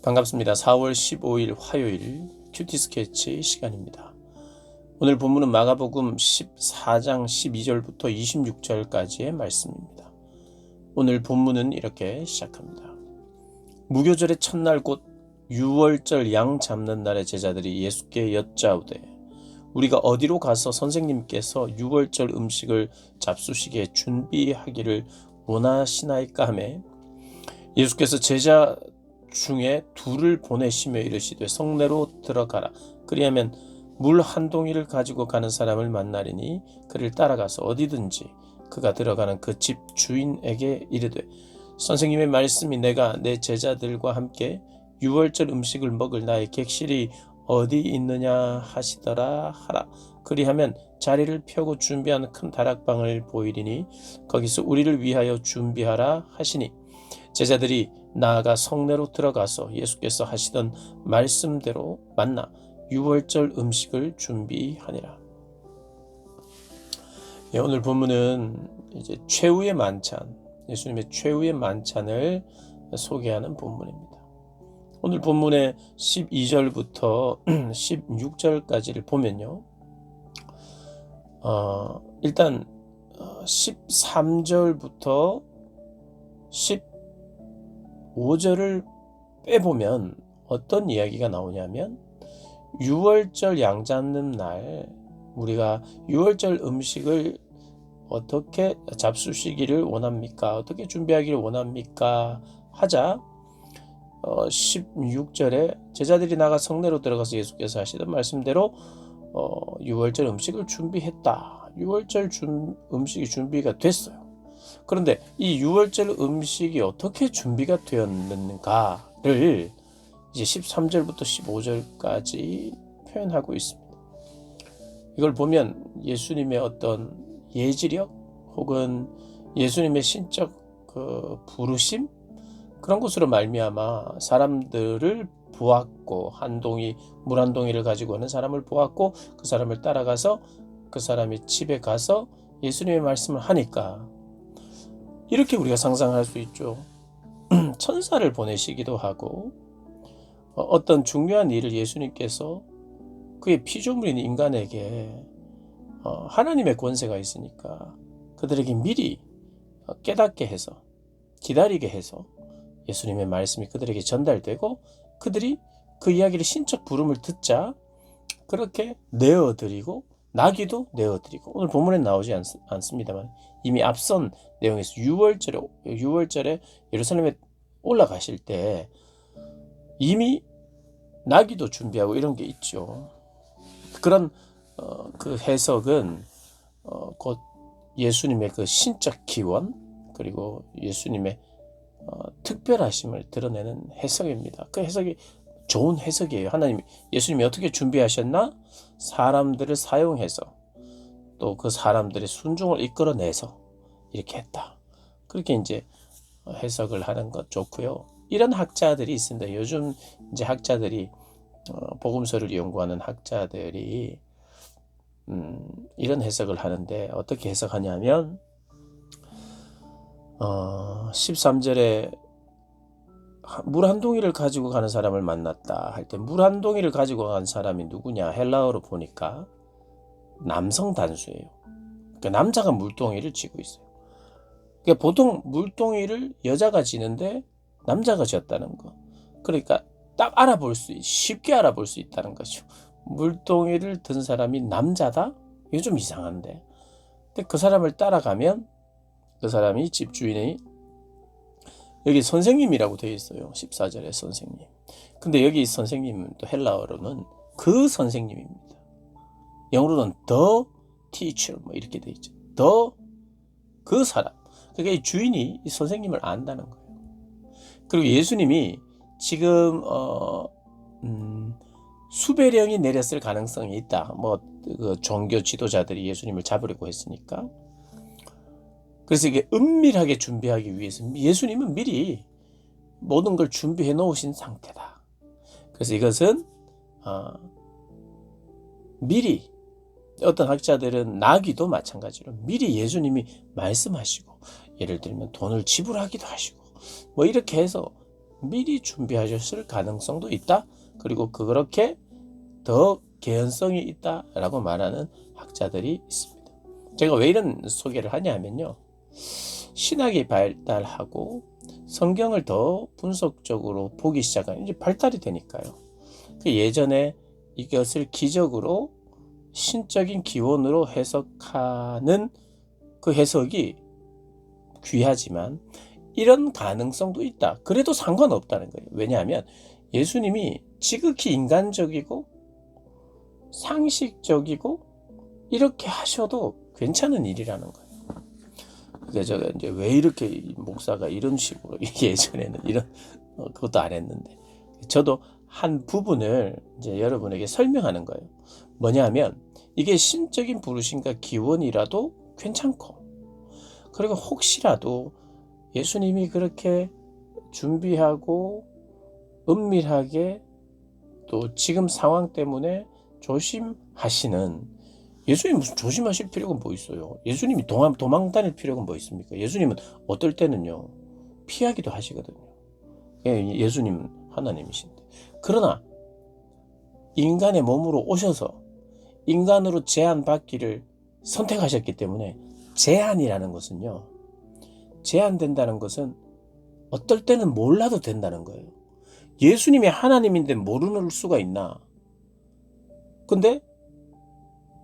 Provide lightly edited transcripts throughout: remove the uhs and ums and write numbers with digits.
반갑습니다. 4월 15일 화요일 큐티 스케치 시간입니다. 오늘 본문은 마가복음 14장 12절부터 26절까지의 말씀입니다. 오늘 본문은 이렇게 시작합니다. 무교절의 첫날 곧 유월절 양 잡는 날에 제자들이 예수께 여짜오되 우리가 어디로 가서 선생님께서 유월절 음식을 잡수시기에 준비하기를 원하시나이까 하매 예수께서 제자 중에 둘을 보내시며 이르시되 성내로 들어가라. 그리하면 물 한 동이를 가지고 가는 사람을 만나리니 그를 따라가서 어디든지 그가 들어가는 그 집 주인에게 이르되 선생님의 말씀이 내가 내 제자들과 함께 유월절 음식을 먹을 나의 객실이 어디 있느냐 하시더라 하라. 그리하면 자리를 펴고 준비한 큰 다락방을 보이리니 거기서 우리를 위하여 준비하라 하시니 제자들이 나아가 성내로 들어가서 예수께서 하시던 말씀대로 만나 유월절 음식을 준비하니라. 오늘 본문은 이제 최후의 만찬, 예수님의 최후의 만찬을 소개하는 본문입니다. 오늘 본문의 12절부터 16절까지를 보면요. 일단 13절부터 15절을 빼보면 어떤 이야기가 나오냐면 유월절 양 잡는 날 우리가 유월절 음식을 어떻게 잡수시기를 원합니까? 어떻게 준비하기를 원합니까? 하자 16절에 제자들이 나가 성내로 들어가서 예수께서 하시던 말씀대로 유월절 음식을 준비했다. 유월절 음식이 준비가 됐어요. 그런데 이 유월절 음식이 어떻게 준비가 되었는가를 이제 13절부터 15절까지 표현하고 있습니다. 이걸 보면 예수님의 어떤 예지력 혹은 예수님의 신적 부르심 그런 것으로 말미암아 사람들을 보았고 물 한 동이를 가지고 오는 사람을 보았고 그 사람을 따라가서 그 사람이 집에 가서 예수님의 말씀을 하니까 이렇게 우리가 상상할 수 있죠. 천사를 보내시기도 하고 어떤 중요한 일을 예수님께서 그의 피조물인 인간에게 하나님의 권세가 있으니까 그들에게 미리 깨닫게 해서 기다리게 해서 예수님의 말씀이 그들에게 전달되고 그들이 그 이야기를 신적 부름을 듣자 그렇게 내어드리고 나귀도 내어드리고 오늘 본문에 나오지 않습니다만 이미 앞선 내용에서 6월절에 예루살렘에 올라가실 때 이미 나귀도 준비하고 이런 게 있죠. 그런 그 해석은 곧 예수님의 그 신적 기원 그리고 예수님의 특별하심을 드러내는 해석입니다. 그 해석이 좋은 해석이에요. 예수님이 어떻게 준비하셨나? 사람들을 사용해서 또 그 사람들의 순종을 이끌어내서 이렇게 했다. 그렇게 이제 해석을 하는 것 좋고요. 이런 학자들이 있습니다. 요즘 이제 학자들이 복음서를 연구하는 학자들이 이런 해석을 하는데 어떻게 해석하냐면 13절에 물 한 동이를 가지고 가는 사람을 만났다 할 때 물 한 동이를 가지고 간 사람이 누구냐? 헬라어로 보니까 남성 단수예요. 그러니까 남자가 물동이를 쥐고 있어요. 그러니까 보통 물동이를 여자가 쥐는데 남자가 쥐었다는 거. 그러니까 딱 쉽게 알아볼 수 있다는 거죠. 물동이를 든 사람이 남자다? 이거 좀 이상한데. 근데 그 사람을 따라가면 그 사람이 집주인이 여기 선생님이라고 되어 있어요. 14절에 선생님. 근데 여기 선생님은 또 헬라어로는 그 선생님입니다. 영어로는 the teacher 이렇게 되어 있죠. 그 사람. 그러니까 이 주인이 이 선생님을 안다는 거예요. 그리고 예수님이 지금 수배령이 내렸을 가능성이 있다. 그 종교 지도자들이 예수님을 잡으려고 했으니까. 그래서 이게 은밀하게 준비하기 위해서 예수님은 미리 모든 걸 준비해 놓으신 상태다. 그래서 이것은 미리 어떤 학자들은 나귀도 마찬가지로 미리 예수님이 말씀하시고 예를 들면 돈을 지불하기도 하시고 이렇게 해서 미리 준비하셨을 가능성도 있다. 그리고 그렇게 더 개연성이 있다라고 말하는 학자들이 있습니다. 제가 왜 이런 소개를 하냐 하면요. 신학이 발달하고 성경을 더 분석적으로 보기 시작하는 이제 발달이 되니까요. 그 예전에 이것을 기적으로 신적인 기원으로 해석하는 그 해석이 귀하지만 이런 가능성도 있다. 그래도 상관없다는 거예요. 왜냐하면 예수님이 지극히 인간적이고 상식적이고 이렇게 하셔도 괜찮은 일이라는 거예요. 그래서 제가 이제 왜 이렇게 목사가 이런 식으로 예전에는 이런 그것도 안 했는데 저도 한 부분을 이제 여러분에게 설명하는 거예요. 뭐냐면 이게 신적인 부르심과 기원이라도 괜찮고 그리고 혹시라도 예수님이 그렇게 준비하고 은밀하게 또 지금 상황 때문에 조심하시는 예수님 무슨 조심하실 필요가 뭐 있어요? 예수님이 도망 다닐 필요가 뭐 있습니까? 예수님은 어떨 때는요 피하기도 하시거든요. 예수님은 하나님이신데 그러나 인간의 몸으로 오셔서 인간으로 제한받기를 선택하셨기 때문에 제한이라는 것은요 제한된다는 것은 어떨 때는 몰라도 된다는 거예요. 예수님이 하나님인데 모르는 수가 있나? 근데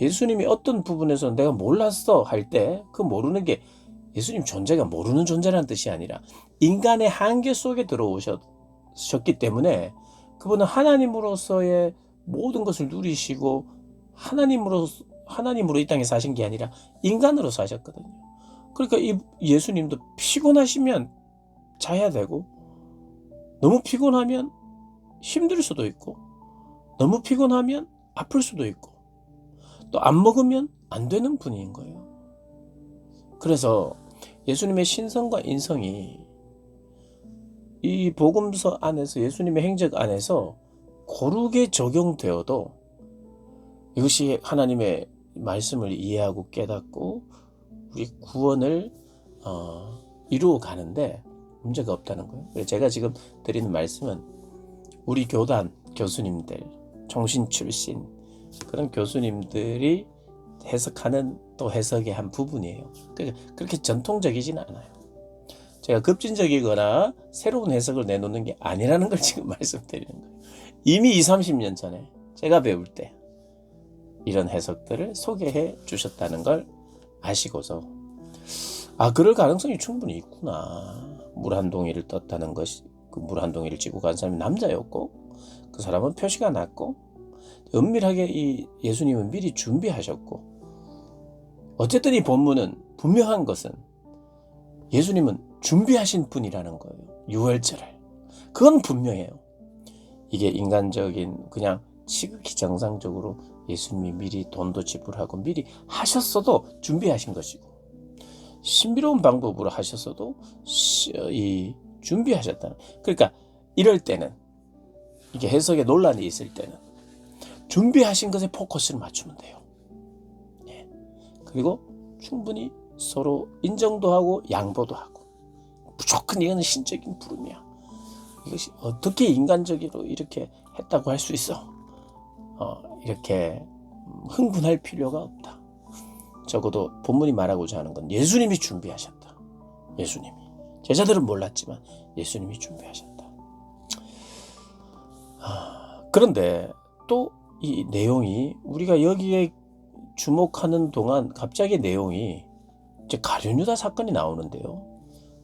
예수님이 어떤 부분에서 내가 몰랐어 할 때 그 모르는 게 예수님 존재가 모르는 존재라는 뜻이 아니라 인간의 한계 속에 들어오셨기 때문에 그분은 하나님으로서의 모든 것을 누리시고 하나님으로 이 땅에 사신 게 아니라 인간으로 사셨거든요. 그러니까 이 예수님도 피곤하시면 자야 되고 너무 피곤하면 힘들 수도 있고 너무 피곤하면 아플 수도 있고 또 안 먹으면 안 되는 분인 거예요. 그래서 예수님의 신성과 인성이 이 복음서 안에서 예수님의 행적 안에서 고르게 적용되어도 이것이 하나님의 말씀을 이해하고 깨닫고 우리 구원을 이루어 가는데 문제가 없다는 거예요. 그래서 제가 지금 드리는 말씀은 우리 교단 교수님들, 종신 출신 그런 교수님들이 해석하는 또 해석의 한 부분이에요. 그렇게 전통적이진 않아요. 제가 급진적이거나 새로운 해석을 내놓는 게 아니라는 걸 지금 말씀드리는 거예요. 이미 20, 30년 전에 제가 배울 때 이런 해석들을 소개해 주셨다는 걸 아시고서 그럴 가능성이 충분히 있구나. 물 한 동이를 떴다는 것이 그 물 한 동이를 쥐고 간 사람이 남자였고 그 사람은 표시가 났고 은밀하게 이 예수님은 미리 준비하셨고 어쨌든 이 본문은 분명한 것은 예수님은 준비하신 분이라는 거예요. 유월절을. 그건 분명해요. 이게 인간적인 그냥 지극히 정상적으로 예수님이 미리 돈도 지불하고 미리 하셨어도 준비하신 것이고 신비로운 방법으로 하셨어도 준비하셨다는. 그러니까 이럴 때는 이게 해석에 논란이 있을 때는 준비하신 것에 포커스를 맞추면 돼요. 그리고 충분히 서로 인정도 하고 양보도 하고 무조건 이거는 신적인 부름이야. 이것이 어떻게 인간적으로 이렇게 했다고 할 수 있어? 이렇게 흥분할 필요가 없다. 적어도 본문이 말하고자 하는 건 예수님이 준비하셨다. 예수님이. 제자들은 몰랐지만 예수님이 준비하셨다. 그런데 또 이 내용이 우리가 여기에 주목하는 동안 갑자기 내용이 이제 가룟 유다 사건이 나오는데요.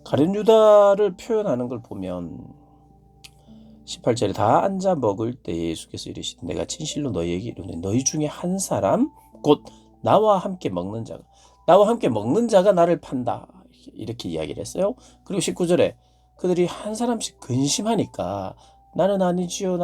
가룟 유다를 표현하는 걸 보면 18절에 다 앉아 먹을 때 예수께서 이르시되 내가 진실로 너희에게 이르노니 너희 중에 한 사람 곧 나와 함께 먹는 자가 나를 판다. 이렇게 이야기를 했어요. 그리고 19절에 그들이 한 사람씩 근심하니까 나는 아니지요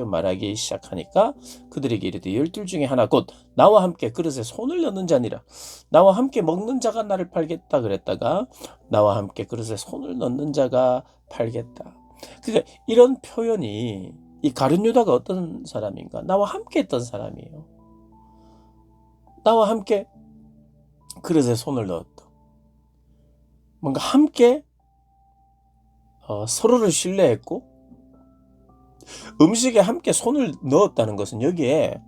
말하기 시작하니까 그들에게 이르되 12 중에 하나 곧 나와 함께 그릇에 손을 넣는 자니라. 나와 함께 먹는 자가 나를 팔겠다 그랬다가 나와 함께 그릇에 손을 넣는 자가 팔겠다. 그러니까 이런 표현이 이 가룟 유다가 어떤 사람인가? 나와 함께 했던 사람이에요. 나와 함께 그릇에 손을 넣었다. 뭔가 함께 서로를 신뢰했고 음식에 함께 손을 넣었다는 것은 여기에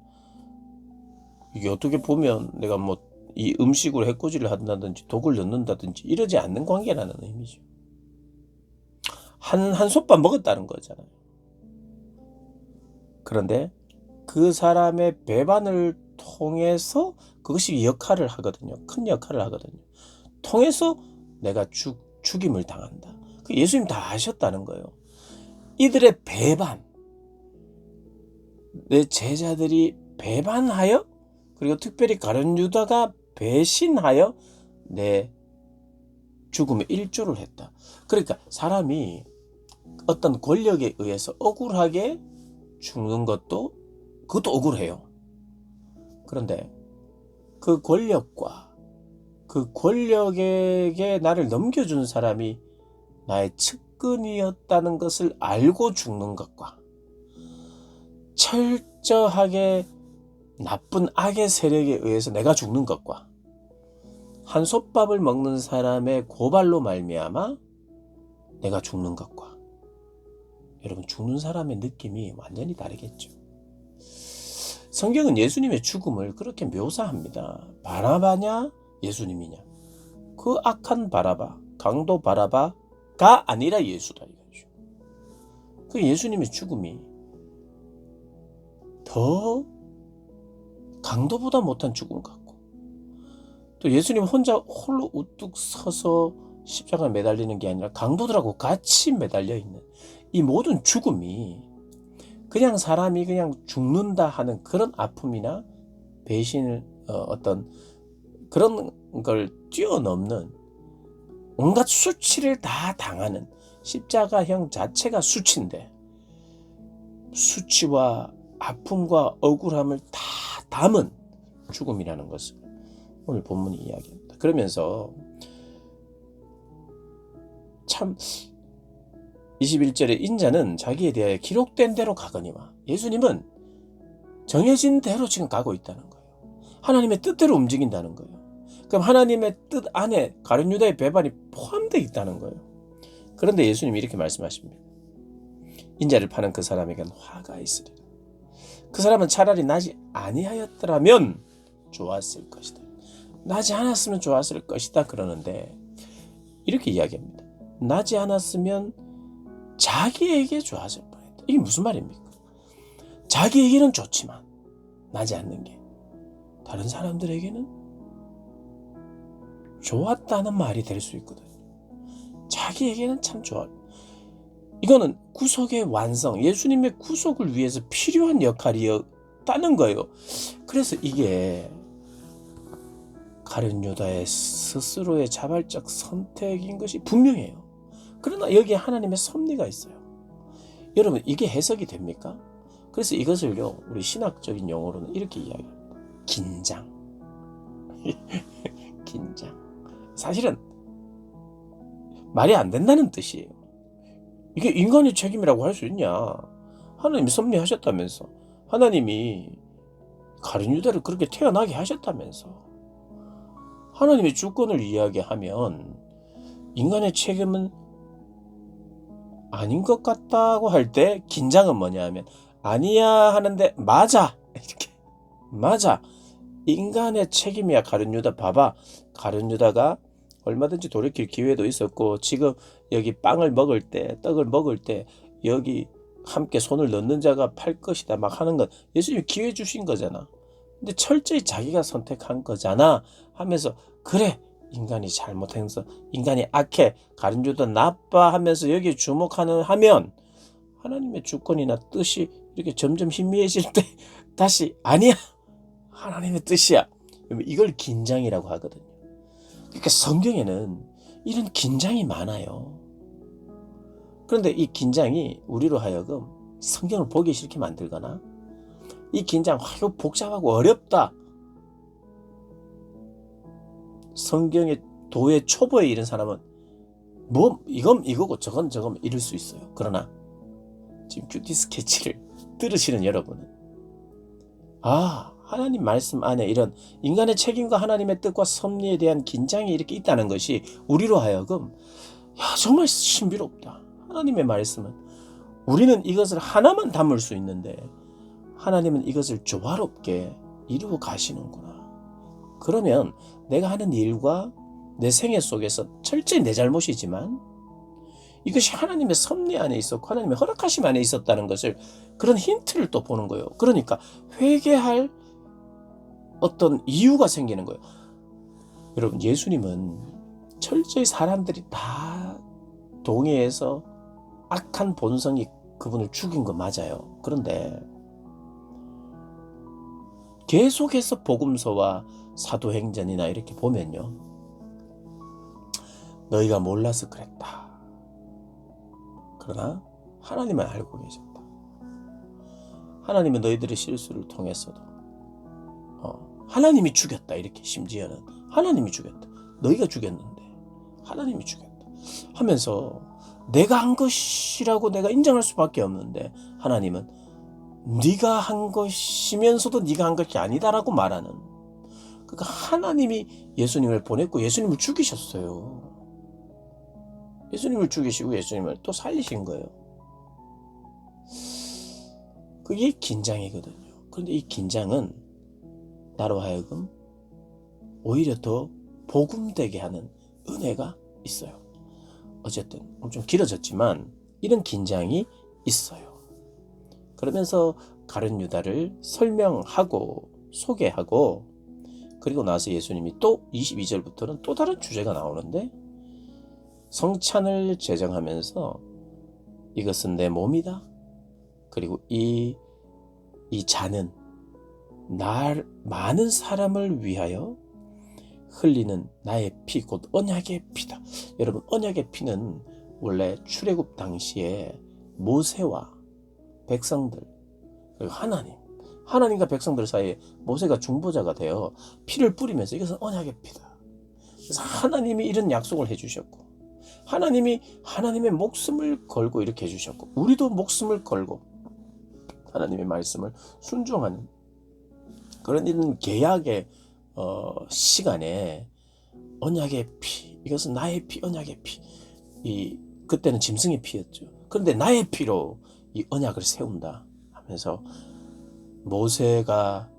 이게 어떻게 보면 내가 뭐 이 음식으로 해코지를 한다든지 독을 넣는다든지 이러지 않는 관계라는 의미죠. 한 솥밥 먹었다는 거잖아요. 그런데 그 사람의 배반을 통해서 그것이 역할을 하거든요. 큰 역할을 하거든요. 통해서 내가 죽임을 당한다. 그 예수님 다 아셨다는 거예요. 이들의 배반, 내 제자들이 배반하여 그리고 특별히 가룟 유다가 배신하여 내 죽음에 일조를 했다. 그러니까 사람이 어떤 권력에 의해서 억울하게 죽는 것도 그것도 억울해요. 그런데 그 권력과 그 권력에게 나를 넘겨준 사람이 나의 측근이었다는 것을 알고 죽는 것과 철저하게 나쁜 악의 세력에 의해서 내가 죽는 것과 한솥밥을 먹는 사람의 고발로 말미암아 내가 죽는 것과 여러분 죽는 사람의 느낌이 완전히 다르겠죠. 성경은 예수님의 죽음을 그렇게 묘사합니다. 바라바냐 예수님이냐. 그 악한 바라바, 강도 바라바가 아니라 예수다 이거죠. 그 예수님의 죽음이 더 강도보다 못한 죽음 같고 또 예수님 혼자 홀로 우뚝 서서 십자가에 매달리는 게 아니라 강도들하고 같이 매달려 있는 이 모든 죽음이 그냥 사람이 그냥 죽는다 하는 그런 아픔이나 배신을 어떤 그런 걸 뛰어넘는 온갖 수치를 다 당하는 십자가형 자체가 수치인데 수치와 아픔과 억울함을 다 담은 죽음이라는 것을 오늘 본문이 이야기합니다. 그러면서 참 21절에 인자는 자기에 대하여 기록된 대로 가거니와 예수님은 정해진 대로 지금 가고 있다는 거예요. 하나님의 뜻대로 움직인다는 거예요. 그럼 하나님의 뜻 안에 가룟 유다의 배반이 포함되어 있다는 거예요. 그런데 예수님이 이렇게 말씀하십니다. 인자를 파는 그 사람에게는 화가 있으리라. 그 사람은 차라리 나지 아니하였더라면 좋았을 것이다. 나지 않았으면 좋았을 것이다 그러는데 이렇게 이야기합니다. 나지 않았으면 자기에게 좋았을 뻔했다. 이게 무슨 말입니까? 자기에게는 좋지만 나지 않는 게 다른 사람들에게는 좋았다는 말이 될 수 있거든요. 자기에게는 참 좋아. 이거는 구속의 완성, 예수님의 구속을 위해서 필요한 역할이었다는 거예요. 그래서 이게 가룟 유다의 스스로의 자발적 선택인 것이 분명해요. 그러나 여기에 하나님의 섭리가 있어요. 여러분 이게 해석이 됩니까? 그래서 이것을요 우리 신학적인 용어로는 이렇게 이야기합니다. 긴장. 긴장. 사실은 말이 안 된다는 뜻이에요. 이게 인간의 책임이라고 할 수 있냐? 하나님이 섭리하셨다면서, 하나님이 가룟 유다를 그렇게 태어나게 하셨다면서, 하나님의 주권을 이야기하면 인간의 책임은 아닌 것 같다고 할 때 긴장은 뭐냐 하면 아니야 하는데 맞아 이렇게 맞아 인간의 책임이야. 가룟 유다 봐봐. 가룟 유다가 얼마든지 돌이킬 기회도 있었고 지금 여기 빵을 먹을 때 떡을 먹을 때 여기 함께 손을 넣는 자가 팔 것이다 막 하는 건 예수님이 기회 주신 거잖아. 근데 철저히 자기가 선택한 거잖아 하면서 그래 인간이 잘못해서 인간이 악해 가룟 유다 나빠 하면서 여기에 주목하는 하면 하나님의 주권이나 뜻이 이렇게 점점 희미해질 때 다시 아니야 하나님의 뜻이야. 이걸 긴장이라고 하거든요. 그러니까 성경에는 이런 긴장이 많아요. 그런데 이 긴장이 우리로 하여금 성경을 보기 싫게 만들거나 이 긴장 이거 복잡하고 어렵다. 성경의 도의 초보에 이른 사람은 뭐 이건 이거고 저건 이럴 수 있어요. 그러나 지금 큐티 스케치를 들으시는 여러분은 하나님 말씀 안에 이런 인간의 책임과 하나님의 뜻과 섭리에 대한 긴장이 이렇게 있다는 것이 우리로 하여금 정말 신비롭다. 하나님의 말씀은 우리는 이것을 하나만 담을 수 있는데 하나님은 이것을 조화롭게 이루어 가시는구나. 그러면 내가 하는 일과 내 생애 속에서 철저히 내 잘못이지만 이것이 하나님의 섭리 안에 있었고 하나님의 허락하심 안에 있었다는 것을 그런 힌트를 또 보는 거예요. 그러니까 회개할 어떤 이유가 생기는 거예요. 여러분, 예수님은 철저히 사람들이 다 동의해서 악한 본성이 그분을 죽인 거 맞아요. 그런데 계속해서 복음서와 사도행전이나 이렇게 보면요, 너희가 몰라서 그랬다. 그러나 하나님은 알고 계셨다. 하나님은 너희들의 실수를 통해서도 하나님이 죽였다. 이렇게 심지어는 하나님이 죽였다. 너희가 죽였는데 하나님이 죽였다 하면서 내가 한 것이라고 내가 인정할 수밖에 없는데 하나님은 네가 한 것이면서도 네가 한 것이 아니다라고 말하는, 그러니까 하나님이 예수님을 보냈고 예수님을 죽이셨어요. 예수님을 죽이시고 예수님을 또 살리신 거예요. 그게 긴장이거든요. 그런데 이 긴장은 나로 하여금 오히려 더 복음되게 하는 은혜가 있어요. 어쨌든 좀 길어졌지만 이런 긴장이 있어요. 그러면서 가룟 유다를 설명하고 소개하고 그리고 나서 예수님이 또 22절부터는 또 다른 주제가 나오는데, 성찬을 제정하면서 이것은 내 몸이다. 그리고 이 잔은 많은 사람을 위하여 흘리는 나의 피, 곧 언약의 피다. 여러분, 언약의 피는 원래 출애굽 당시에 모세와 백성들, 그리고 하나님과 백성들 사이에 모세가 중보자가 되어 피를 뿌리면서 이것은 언약의 피다. 그래서 하나님이 이런 약속을 해주셨고, 하나님의 목숨을 걸고 이렇게 해주셨고, 우리도 목숨을 걸고 하나님의 말씀을 순종하는 그런 이런 계약의 시간에 언약의 피, 이것은 나의 피, 언약의 피. 그때는 짐승의 피였죠. 그런데 나의 피로 이 언약을 세운다 하면서 모세가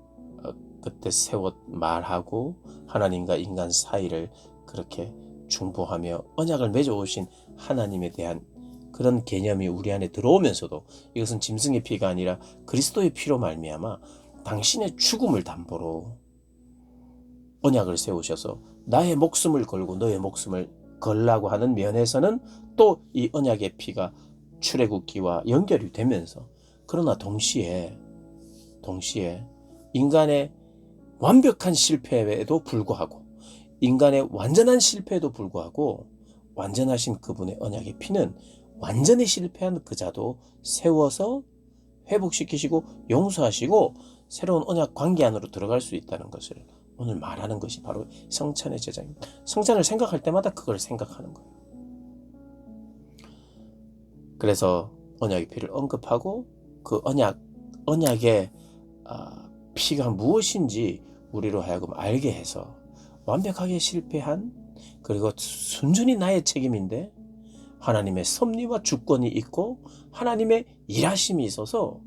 그때 세웠 말하고 하나님과 인간 사이를 그렇게 중보하며 언약을 맺어오신 하나님에 대한 그런 개념이 우리 안에 들어오면서도 이것은 짐승의 피가 아니라 그리스도의 피로 말미암아 당신의 죽음을 담보로 언약을 세우셔서 나의 목숨을 걸고 너의 목숨을 걸라고 하는 면에서는 또 이 언약의 피가 출애굽기와 연결이 되면서, 그러나 동시에 인간의 완벽한 실패에도 불구하고, 인간의 완전한 실패에도 불구하고 완전하신 그분의 언약의 피는 완전히 실패한 그 자도 세워서 회복시키시고 용서하시고 새로운 언약 관계 안으로 들어갈 수 있다는 것을 오늘 말하는 것이 바로 성찬의 제정입니다. 성찬을 생각할 때마다 그걸 생각하는 거예요. 그래서 언약의 피를 언급하고 그 언약의 피가 무엇인지 우리로 하여금 알게 해서 완벽하게 실패한, 그리고 순전히 나의 책임인데 하나님의 섭리와 주권이 있고 하나님의 일하심이 있어서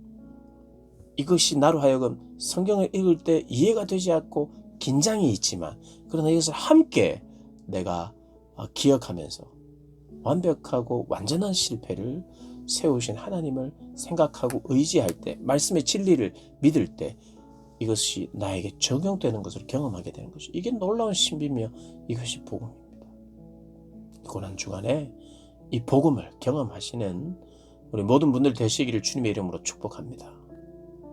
이것이 나로 하여금 성경을 읽을 때 이해가 되지 않고 긴장이 있지만, 그러나 이것을 함께 내가 기억하면서 완벽하고 완전한 실패를 세우신 하나님을 생각하고 의지할 때, 말씀의 진리를 믿을 때 이것이 나에게 적용되는 것을 경험하게 되는 것이, 이게 놀라운 신비며 이것이 복음입니다. 고난주간에 이 복음을 경험하시는 우리 모든 분들 되시기를 주님의 이름으로 축복합니다.